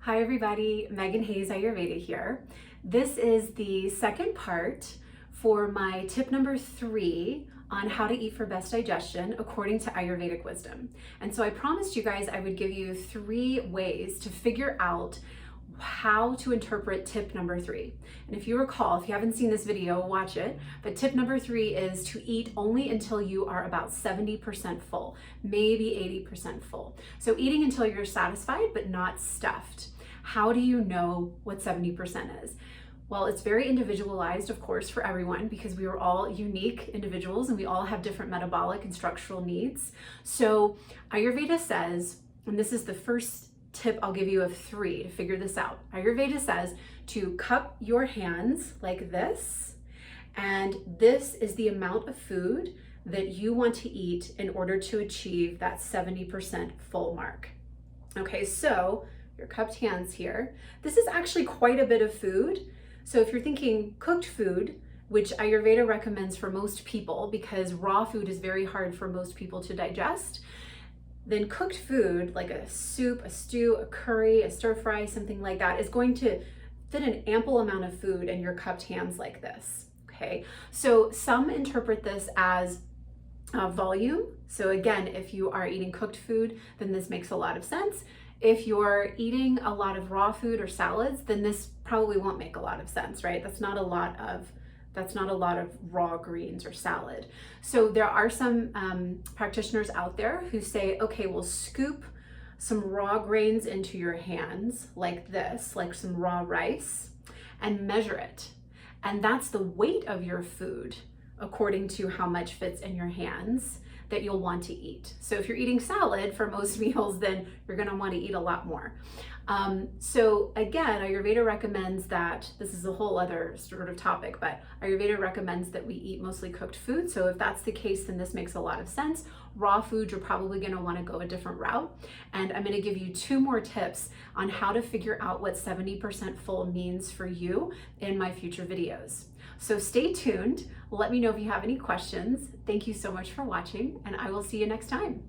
Hi everybody, Megan Hayes Ayurveda here. This is the second part for my tip number 3 on how to eat for best digestion according to Ayurvedic wisdom. And so I promised you guys I would give you 3 ways to figure out how to interpret tip number 3. And if you recall, if you haven't seen this video, watch it. But tip number 3 is to eat only until you are about 70% full, maybe 80% full. So eating until you're satisfied but not stuffed. How do you know what 70% is? Well, it's very individualized, of course, for everyone because we are all unique individuals and we all have different metabolic and structural needs. So Ayurveda says, and this is the first tip I'll give you of 3 to figure this out. Ayurveda says to cup your hands like this, and this is the amount of food that you want to eat in order to achieve that 70% full mark. Okay, so your cupped hands here. This is actually quite a bit of food. So if you're thinking cooked food, which Ayurveda recommends for most people because raw food is very hard for most people to digest, then cooked food like a soup, a stew, a curry, a stir fry, something like that is going to fit an ample amount of food in your cupped hands like this, okay? So some interpret this as volume. So again, if you are eating cooked food, then this makes a lot of sense. If you're eating a lot of raw food or salads, then this probably won't make a lot of sense, right? That's not a lot of raw greens or salad. So there are some practitioners out there who say, okay, we'll scoop some raw grains into your hands like this, like some raw rice, and measure it. And that's the weight of your food according to how much fits in your hands that you'll want to eat. So if you're eating salad for most meals, then you're gonna want to eat a lot more. So again, Ayurveda recommends that, this is a whole other sort of topic, but Ayurveda recommends that we eat mostly cooked food. So if that's the case, then this makes a lot of sense. Raw food, you're probably gonna wanna go a different route. And I'm gonna give you 2 more tips on how to figure out what 70% full means for you in my future videos. So stay tuned. Let me know if you have any questions. Thank you so much for watching, and I will see you next time.